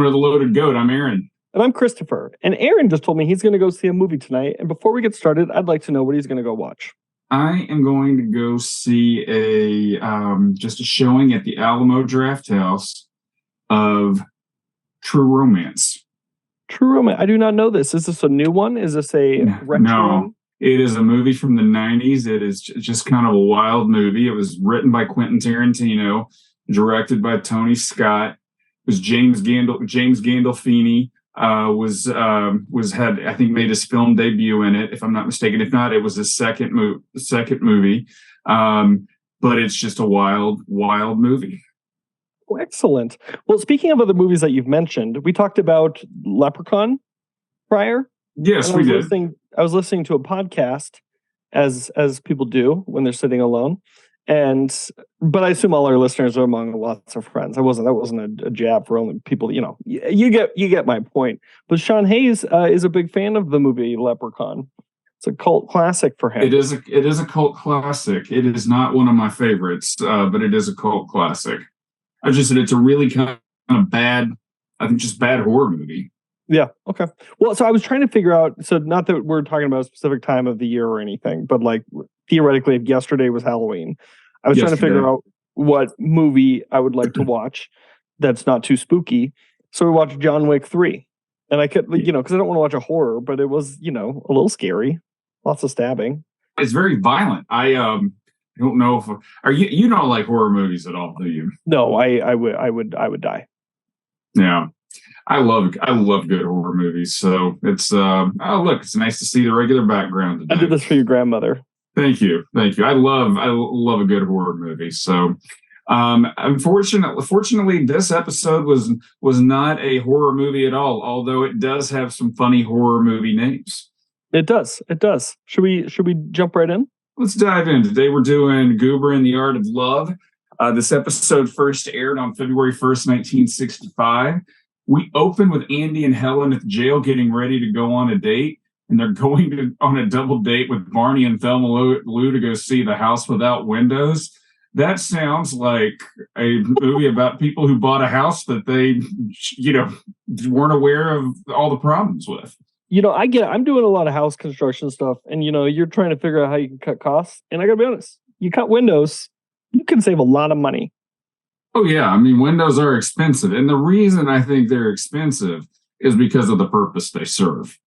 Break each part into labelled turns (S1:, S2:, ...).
S1: of the Loaded Goat. I'm Aaron.
S2: And I'm Christopher. And Aaron just told me he's going to go see a movie tonight. And before we get started, I'd like to know what he's going to go watch.
S1: I am going to go see just a showing at the Alamo Drafthouse of True Romance.
S2: True Romance. I do not know this. Is this a new one? Is this a retro?
S1: No, it is a movie from the 90s. It is just kind of a wild movie. It was written by Quentin Tarantino, directed by Tony Scott. It was James Gandolfini. Had I think made his film debut in it, if I'm not mistaken. If not, it was his second movie. But it's just a wild
S2: Oh,
S1: movie.
S2: excellent. Well, speaking of other movies that you've mentioned, we talked about Leprechaun prior.
S1: Yes, we did.
S2: I was listening to a podcast, as people do when they're sitting alone. But I assume all our listeners are among lots of friends. That wasn't a jab for only people. You get my point. But Sean Hayes is a big fan of the movie Leprechaun. It's a cult classic for him.
S1: It is a cult classic. It is not one of my favorites, but it is a cult classic. I just said it's a really kind of bad, I think, just bad horror movie.
S2: Yeah. Okay. Well, so I was trying to figure out. So not that we're talking about a specific time of the year or anything, but like theoretically, if yesterday was Halloween, I was trying to figure out what movie I would like to watch that's not too spooky. So we watched John Wick 3. And I could, because I don't want to watch a horror, but it was, a little scary. Lots of stabbing.
S1: It's very violent. I don't know if you don't like horror movies at all, do you?
S2: No, I would die.
S1: Yeah. I love good horror movies. So it's look, it's nice to see the regular background today.
S2: I did this for your grandmother.
S1: Thank you. I love a good horror movie. So, fortunately, this episode was not a horror movie at all. Although it does have some funny horror movie names.
S2: It does. Should we jump right in?
S1: Let's dive in. Today we're doing Goober and the Art of Love. This episode first aired on February 1st, 1965. We open with Andy and Helen at the jail getting ready to go on a date. And they're going on a double date with Barney and Thelma Lou to go see The House Without Windows. That sounds like a movie about people who bought a house that they, weren't aware of all the problems with.
S2: I'm doing a lot of house construction stuff, and you're trying to figure out how you can cut costs. And I gotta be honest, you cut windows, you can save a lot of money.
S1: Oh yeah, I mean windows are expensive, and the reason I think they're expensive is because of the purpose they serve.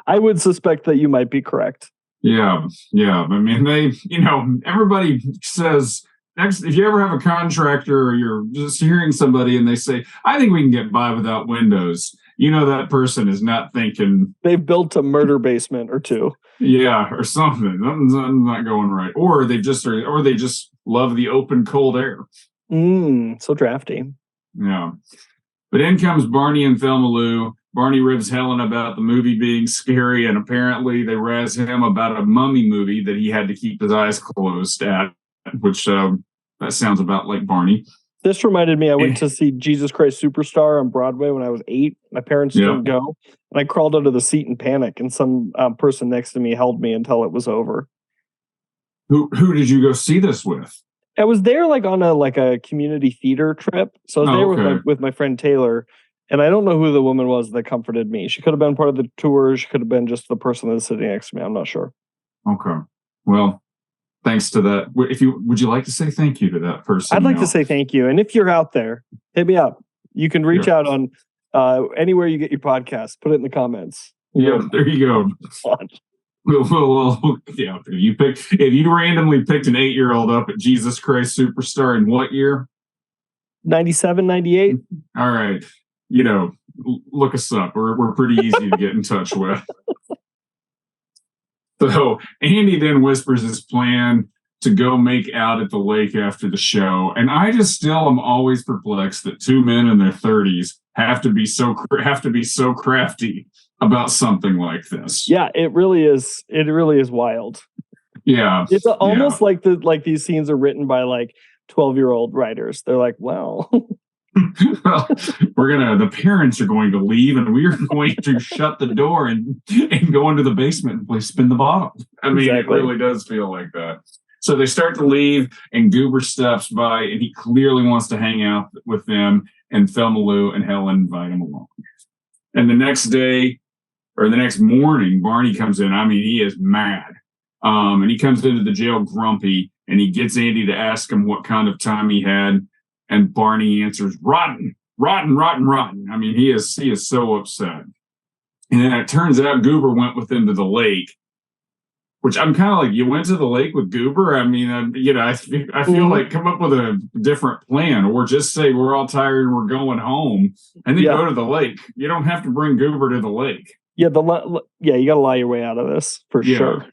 S2: I would suspect that you might be correct.
S1: Yeah. I mean, everybody says, if you ever have a contractor or you're just hearing somebody and they say, I think we can get by without windows, that person is not thinking.
S2: They've built a murder basement or two.
S1: Yeah, or something. Something's not going right. Or they just love the open, cold air.
S2: So drafty.
S1: Yeah. But in comes Barney and Thelma Lou. Barney ribs Helen about the movie being scary, and apparently they razz him about a mummy movie that he had to keep his eyes closed at, which that sounds about like Barney.
S2: This reminded me, I went to see Jesus Christ Superstar on Broadway when I was 8. My parents didn't go, and I crawled under the seat in panic, and some person next to me held me until it was over.
S1: Who did you go see this with?
S2: I was there on a community theater trip, so I was there with my friend Taylor. And I don't know who the woman was that comforted me. She could have been part of the tour. She could have been just the person that's sitting next to me. I'm not sure.
S1: Okay. Well, thanks to that. Would you like to say thank you to that person?
S2: I'd like to say thank you. And if you're out there, hit me up. You can reach out on anywhere you get your podcast. Put it in the comments.
S1: Yeah, there you go. Well, yeah. If you randomly picked an 8-year-old up at Jesus Christ Superstar in what year?
S2: 97, 98.
S1: All right. Look us up. We're pretty easy to get in touch with. So Andy then whispers his plan to go make out at the lake after the show. And I just still am always perplexed that two men in their 30s have to be so crafty about something like this.
S2: Yeah, it really is. It really is wild.
S1: Yeah.
S2: It's almost like these scenes are written by 12-year-old writers. They're like, well,
S1: well, the parents are going to leave and we're going to shut the door and go into the basement and play spin the bottle. I mean, exactly. It really does feel like that. So they start to leave and Goober stops by and he clearly wants to hang out with them. and Thelma Lou and Helen invite him along. And the next day, or the next morning, Barney comes in. I mean, he is mad. And he comes into the jail grumpy, and he gets Andy to ask him what kind of time he had. And Barney answers, rotten, rotten, rotten, rotten. I mean, he is so upset. And then it turns out Goober went with him to the lake, which I'm kind of like, you went to the lake with Goober? I mean, I feel like come up with a different plan, or just say we're all tired and we're going home, and then go to the lake. You don't have to bring Goober to the lake.
S2: Yeah, you got to lie your way out of this for sure.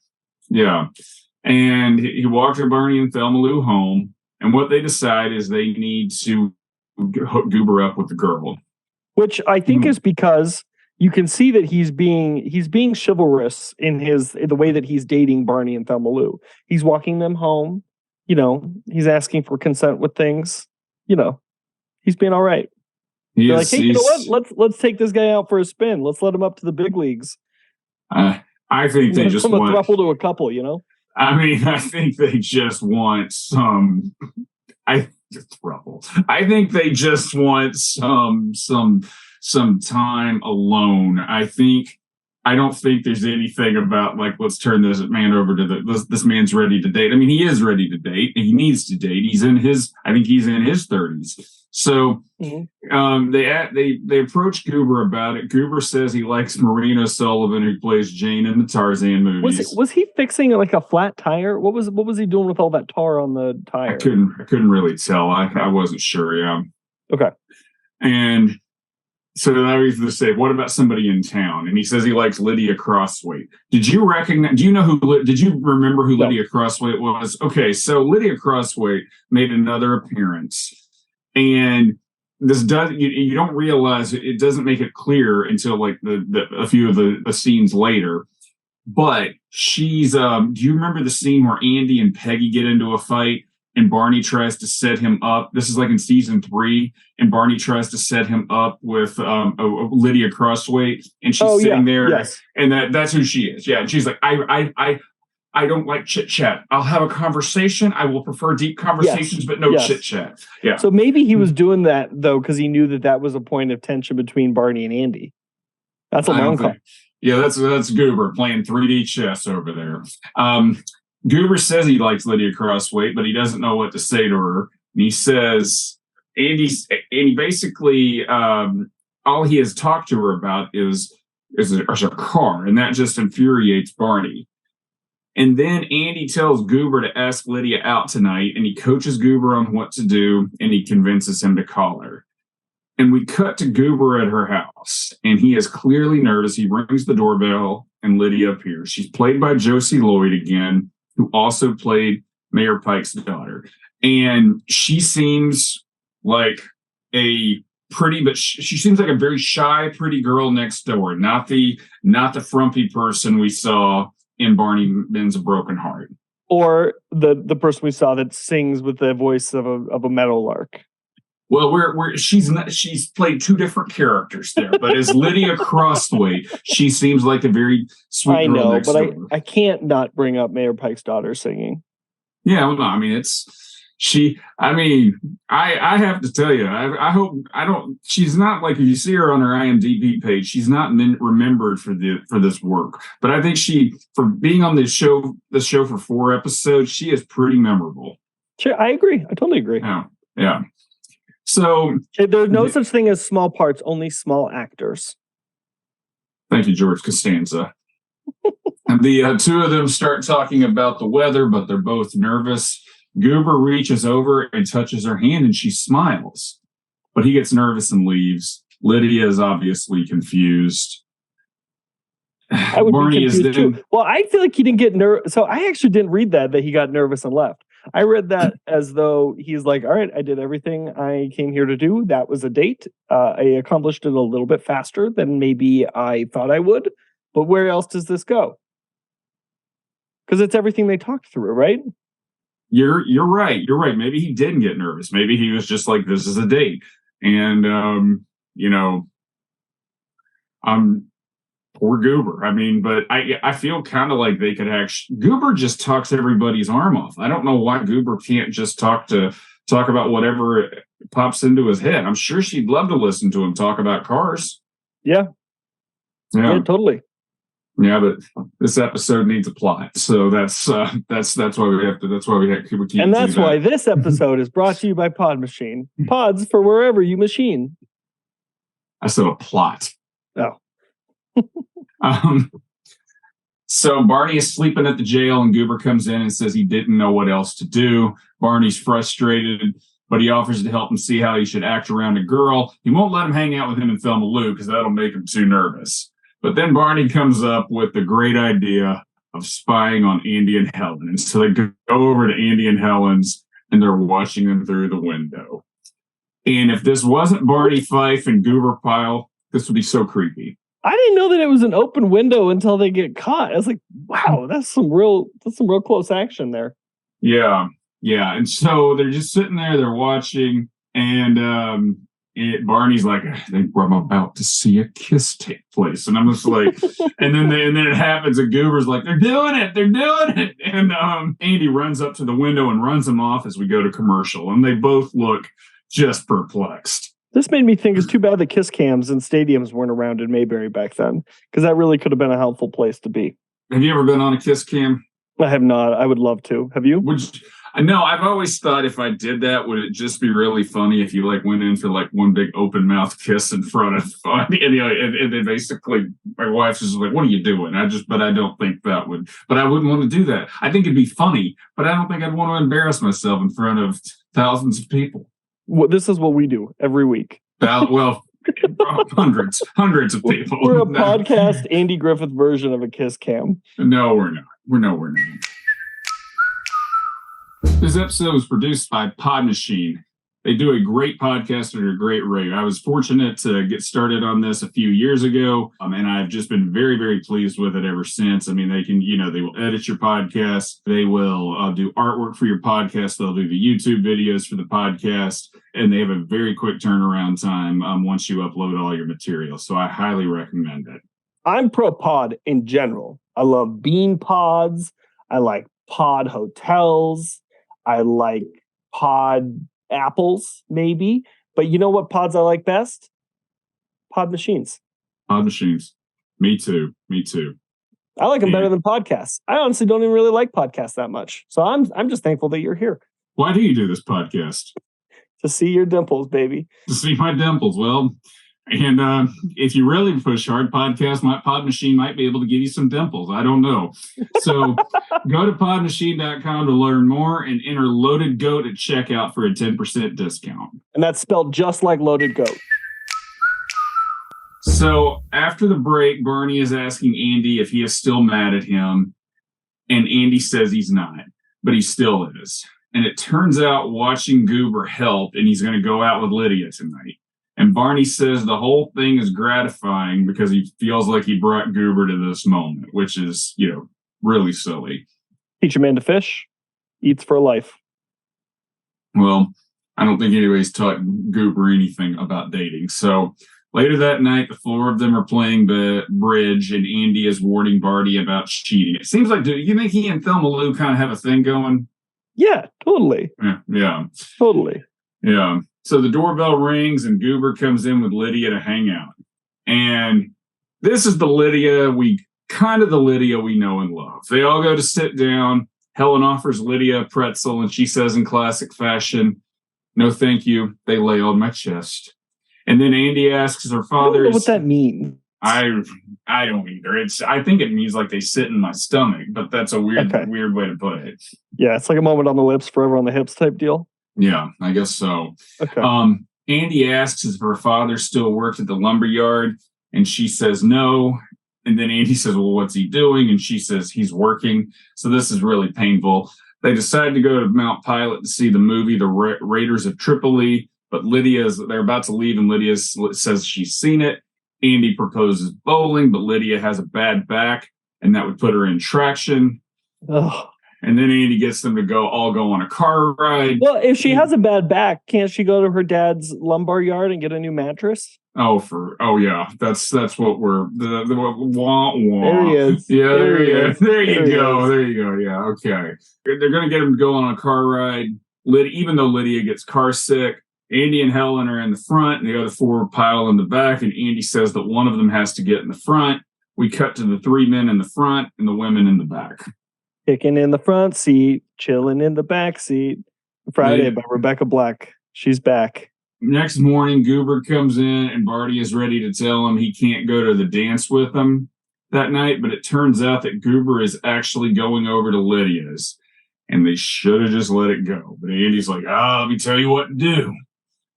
S1: Yeah. And he walked Barney and Thelma Lou home, and what they decide is they need to hook Goober up with the girl.
S2: Which I think is because you can see that he's being chivalrous in the way that he's dating Barney and Thelma Lou. He's walking them home, he's asking for consent with things, he's being all right. They're like, hey, you know what? Let's take this guy out for a spin. Let's let him up to the big leagues.
S1: I think they just want
S2: a throuple to a couple,
S1: I mean, I think they just want some. I think they just want some time alone. I don't think there's anything about like, let's turn this man over to this man's ready to date. I mean, he is ready to date and he needs to date. I think he's in his 30s. So they approach Goober about it. Goober says he likes Marina Sullivan, who plays Jane in the Tarzan movies.
S2: Was he fixing like a flat tire? What was he doing with all that tar on the tire?
S1: I couldn't really tell. I wasn't sure. Yeah.
S2: Okay.
S1: And so then I was to say, what about somebody in town? And he says he likes Lydia Crosswaithe. Did you remember who Lydia Crosswaithe was? Okay, so Lydia Crosswaithe made another appearance. And this you don't realize it doesn't make it clear until like a few of the scenes later. But she's do you remember the scene where Andy and Peggy get into a fight? And Barney tries to set him up. This is like in season 3, and Barney tries to set him up with Lydia Crosswaithe, and she's sitting there, and that's who she is. Yeah, and she's like, I don't like chit chat. I'll have a conversation. I will prefer deep conversations, but no chit chat. Yeah.
S2: So maybe he was doing that though because he knew that was a point of tension between Barney and Andy. That's a long call.
S1: Yeah, that's Goober playing 3D chess over there. Goober says he likes Lydia Crosswaithe, but he doesn't know what to say to her. And he says, Andy basically, all he has talked to her about is a car, and that just infuriates Barney. And then Andy tells Goober to ask Lydia out tonight, and he coaches Goober on what to do, and he convinces him to call her. And we cut to Goober at her house, and he is clearly nervous. He rings the doorbell, and Lydia appears. She's played by Josie Lloyd again, who also played Mayor Pike's daughter. And she seems like a pretty, but she seems like a very shy, pretty girl next door. Not the frumpy person we saw in Barney Mends a Broken Heart.
S2: Or the person we saw that sings with the voice of a meadowlark.
S1: Well, she's played 2 different characters there, but as Lydia Crosswaithe, she seems like a very sweet girl next door.
S2: I can't not bring up Mayor Pike's daughter singing.
S1: Yeah, well, no, I mean I have to tell you, I hope she's not like, if you see her on her IMDb page, she's not remembered for this work. But I think for being on the show for 4 episodes, she is pretty memorable.
S2: Sure, I agree. I totally agree.
S1: Yeah. So
S2: there's no such thing as small parts, only small actors.
S1: Thank you, George Costanza. And the 2 of them start talking about the weather, but they're both nervous. Goober reaches over and touches her hand, and she smiles. But he gets nervous and leaves. Lydia is obviously confused.
S2: I would be confused too. Well, I feel like he didn't get nervous. So I actually didn't read that he got nervous and left. I read that as though he's like, all right, I did everything I came here to do. That was a date. I accomplished it a little bit faster than maybe I thought I would. But where else does this go? Because it's everything they talked through, right?
S1: You're right. You're right. Maybe he didn't get nervous. Maybe he was just like, this is a date. And, poor Goober. I mean, but I feel kind of like they could actually. Goober just talks everybody's arm off. I don't know why Goober can't just talk about whatever pops into his head. I'm sure she'd love to listen to him talk about cars.
S2: Yeah, totally.
S1: Yeah, but this episode needs a plot, so that's why we have to. That's why we keep.
S2: And that's why this episode is brought to you by Pod Machine. Pods for wherever you machine.
S1: I said a plot.
S2: Oh.
S1: So Barney is sleeping at the jail, and Goober comes in and says he didn't know what else to do. Barney's frustrated, but he offers to help him see how he should act around a girl. He won't let him hang out with him and Thelma Lou because that'll make him too nervous. But then Barney comes up with the great idea of spying on Andy and Helen. And so they go over to Andy and Helen's, and they're watching them through the window. And if this wasn't Barney Fife and Goober Pyle, this would be so creepy.
S2: I didn't know that it was an open window until they get caught. I was like, wow, that's some real close action there.
S1: Yeah. And so they're just sitting there, they're watching, and Barney's like, I think I'm about to see a kiss take place. And I'm just like, and then it happens, and Goober's like, they're doing it. And Andy runs up to the window and runs them off as we go to commercial. And they both look just perplexed.
S2: This made me think it's too bad the kiss cams and stadiums weren't around in Mayberry back then, because that really could have been a helpful place to be.
S1: Have you ever been on a kiss cam?
S2: I have not. I would love to. Have you?
S1: No, I've always thought if I did that, would it just be really funny if you like went in for like one big open mouth kiss in front of, and then basically my wife's just like, "What are you doing?" But I don't think that would. But I wouldn't want to do that. I think it'd be funny, but I don't think I'd want to embarrass myself in front of thousands of people.
S2: Well, this is what we do every week.
S1: Well, hundreds of people.
S2: We're a podcast Andy Griffith version of a kiss cam.
S1: No, we're not. We're not. This episode was produced by Pod Machine. They do a great podcast at a great rate. I was fortunate to get started on this a few years ago, and I've just been very, very pleased with it ever since. I mean, they will edit your podcast. They will do artwork for your podcast. They'll do the YouTube videos for the podcast, and they have a very quick turnaround time once you upload all your material. So I highly recommend it.
S2: I'm pro pod in general. I love bean pods. I like pod hotels. I like pod apples, maybe. But you know what pods I like best? Pod machines.
S1: Pod machines. Me too.
S2: I like them better than podcasts. I honestly don't even really like podcasts that much. So I'm just thankful that you're here.
S1: Why do you do this podcast?
S2: To see your dimples, baby.
S1: To see my dimples. Well, and if you really push hard, my Pod Machine might be able to give you some dimples. I don't know. So go to podmachine.com to learn more and enter Loaded Goat at checkout for a 10% discount.
S2: And that's spelled just like Loaded Goat.
S1: So after the break, Barney is asking Andy if he is still mad at him. And Andy says he's not, but he still is. And it turns out watching Goober helped, and he's going to go out with Lydia tonight. And Barney says the whole thing is gratifying because he feels like he brought Goober to this moment, which is, really silly.
S2: Teach a man to fish, eats for life.
S1: Well, I don't think anybody's taught Goober anything about dating. So later that night, the four of them are playing the bridge, and Andy is warning Barney about cheating. It seems like, you think he and Thelma Lou kind of have a thing going?
S2: Yeah, totally.
S1: Yeah.
S2: Totally.
S1: Yeah. So the doorbell rings and Goober comes in with Lydia to hang out. And this is the Lydia we know and love. They all go to sit down. Helen offers Lydia a pretzel, and she says in classic fashion, "No, thank you." They lay on my chest. And then Andy asks her father.
S2: I don't know what that means.
S1: I don't either. I think it means like they sit in my stomach, but that's a weird way to put it.
S2: Yeah, it's like a moment on the lips, forever on the hips type deal.
S1: Yeah, I guess so.
S2: Okay.
S1: Andy asks if her father still worked at the lumber yard, and she says no. And then Andy says, "Well, what's he doing?" And she says he's working. So this is really painful. They decide to go to Mount Pilot to see the movie, The Raiders of Tripoli. But they're about to leave, and Lydia says she's seen it. Andy proposes bowling, but Lydia has a bad back, and that would put her in traction.
S2: Ugh.
S1: And then Andy gets them to all go on a car ride.
S2: Well, if she has a bad back, can't she go to her dad's lumbar yard and get a new mattress?
S1: Oh yeah, that's what we're the wah wah.
S2: There he is.
S1: Yeah, there he is. There you go. Yeah, okay. They're gonna get him to go on a car ride. Even though Lydia gets car sick, Andy and Helen are in the front, and the other four pile in the back, and Andy says that one of them has to get in the front. We cut to the three men in the front and the women in the back.
S2: Kicking in the front seat, chilling in the back seat. Friday by Rebecca Black. She's back.
S1: Next morning, Goober comes in, and Barney is ready to tell him he can't go to the dance with them that night, but it turns out that Goober is actually going over to Lydia's, and they should have just let it go. But Andy's like, let me tell you what to do.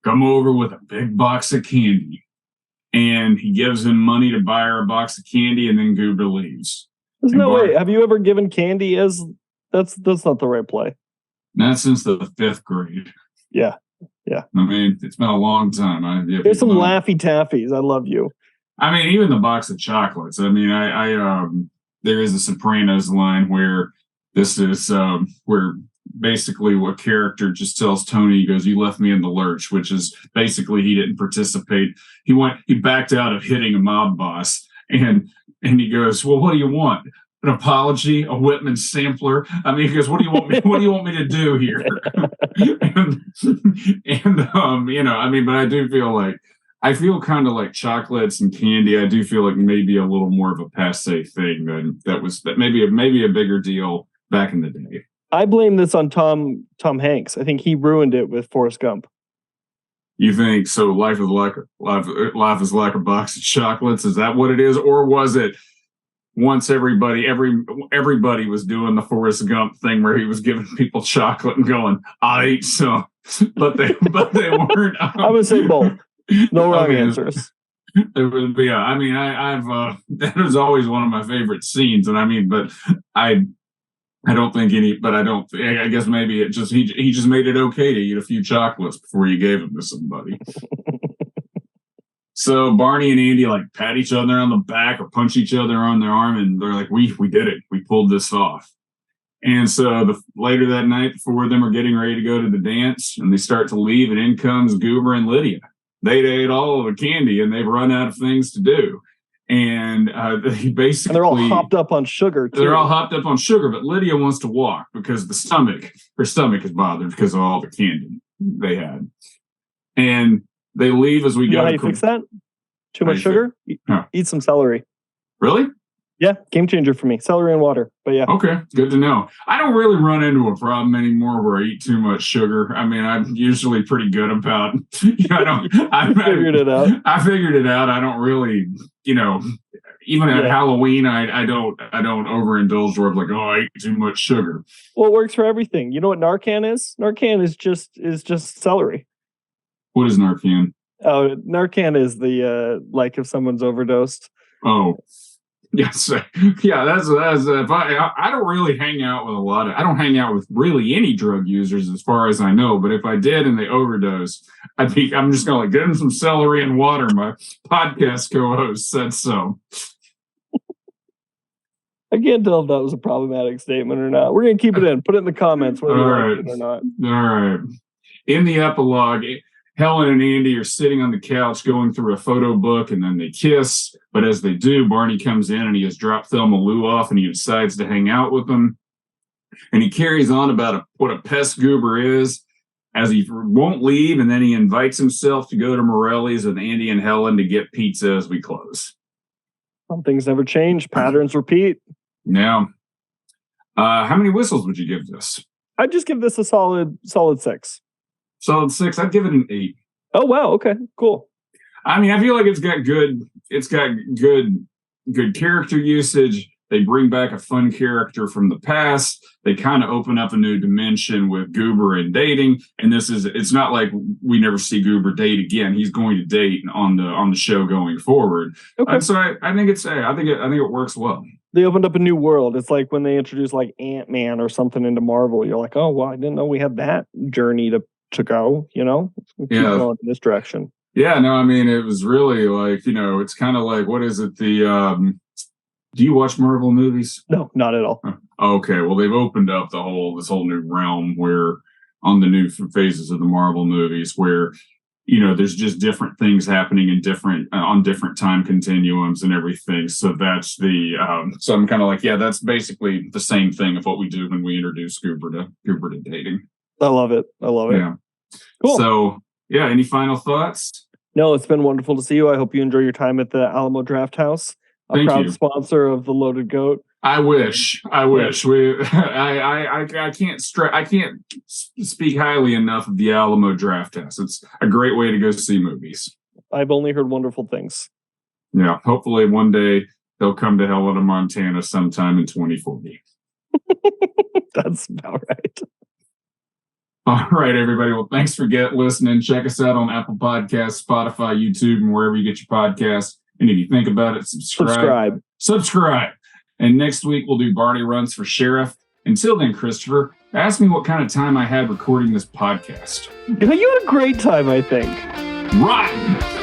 S1: Come over with a big box of candy. And he gives him money to buy her a box of candy, and then Goober leaves.
S2: There's no way. Have you ever given candy as... That's not the right play.
S1: Not since the 5th grade.
S2: Yeah.
S1: I mean, it's been a long time.
S2: There's some Laffy Taffies. I love you.
S1: I mean, even the box of chocolates. I mean, there is a Sopranos line where this is where basically what character just tells Tony, he goes, "You left me in the lurch," which is basically he didn't participate. He backed out of hitting a mob boss, and he goes, "Well, what do you want? An apology, a Whitman sampler?" I mean, he goes, "What do you want me? What do you want me to do here?" I mean, but I feel kind of like chocolates and candy. I do feel like maybe a little more of a passe thing than that maybe a bigger deal back in the day.
S2: I blame this on Tom Hanks. I think he ruined it with Forrest Gump.
S1: You think so? Life is like a box of chocolates. Is that what it is, or was it? Once everybody was doing the Forrest Gump thing where he was giving people chocolate and going, "I ate some," but they weren't.
S2: I would say both. No wrong answers.
S1: Yeah, I mean, I've that was always one of my favorite scenes, and I mean, but I don't think I guess maybe it just he just made it okay to eat a few chocolates before you gave them to somebody. So Barney and Andy like pat each other on the back or punch each other on their arm, and they're like, we did it. We pulled this off. And so later that night, the four of them are getting ready to go to the dance, and they start to leave, and in comes Goober and Lydia. They ate all of the candy, and they've run out of things to do. And they basically...
S2: And they're all hopped up on sugar, too.
S1: They're all hopped up on sugar, but Lydia wants to walk because her stomach is bothered because of all the candy they had. And they leave as we go.
S2: You know how you fix that? Too much sugar? Eat some celery.
S1: Really?
S2: Yeah, game changer for me. Celery and water. But yeah.
S1: Okay, good to know. I don't really run into a problem anymore where I eat too much sugar. I mean, I'm usually pretty good about. I
S2: figured it out.
S1: I figured it out. I don't really, even at Halloween, I don't overindulge where I'm like, I ate too much sugar.
S2: Well, it works for everything. You know what Narcan is? Narcan is just celery.
S1: What is Narcan?
S2: Oh, Narcan is the like if someone's overdosed.
S1: Oh. Yes, yeah. That's if I don't really hang out with I don't hang out with really any drug users as far as I know. But if I did and they overdose, I'm just gonna like, get them some celery and water. My podcast co-host said so.
S2: I can't tell if that was a problematic statement or not. We're gonna keep it in. Put it in the comments whether you like it or not.
S1: All right. In the epilogue, Helen and Andy are sitting on the couch going through a photo book, and then they kiss. But as they do, Barney comes in and he has dropped Thelma Lou off, and he decides to hang out with them. And he carries on about what a pest Goober is, as he won't leave, and then he invites himself to go to Morelli's with Andy and Helen to get pizza as we close.
S2: Some things never change. Patterns repeat.
S1: Now, how many whistles would you give this?
S2: I'd just give this a solid 6.
S1: Solid 6. I'd give it an 8.
S2: Oh wow! Okay, cool.
S1: I mean, I feel like it's got good character usage. They bring back a fun character from the past. They kind of open up a new dimension with Goober and dating. And it's not like we never see Goober date again. He's going to date on the show going forward. Okay. So I think it works well.
S2: They opened up a new world. It's like when they introduced like Ant-Man or something into Marvel. You're like, oh well, I didn't know we had that journey to go. Keep going in this direction.
S1: Yeah, no, I mean, it was really like, it's kind of like, what is it? Do you watch Marvel movies?
S2: No, not at all.
S1: Okay, well, they've opened up this whole new realm where on the new phases of the Marvel movies where, there's just different things happening in on different time continuums and everything. So that's so I'm kind of like, that's basically the same thing of what we do when we introduce Goober to dating.
S2: I love it.
S1: Yeah.
S2: Cool.
S1: So Yeah. Any final thoughts?
S2: No, it's been wonderful to see you. I hope you enjoy your time at the Alamo Draft House,
S1: Thank
S2: proud
S1: you.
S2: sponsor of the Loaded Goat.
S1: I wish. I can't speak highly enough of the Alamo Draft House. It's a great way to go see movies.
S2: I've only heard wonderful things.
S1: Yeah. Hopefully one day they'll come to Helena, Montana sometime in 2040.
S2: That's about right.
S1: All right, everybody. Well, thanks for listening. Check us out on Apple Podcasts, Spotify, YouTube, and wherever you get your podcasts. And if you think about it, subscribe. And next week, we'll do Barney Runs for Sheriff. Until then, Christopher, ask me what kind of time I had recording this podcast.
S2: You had a great time, I think.
S1: Rotten!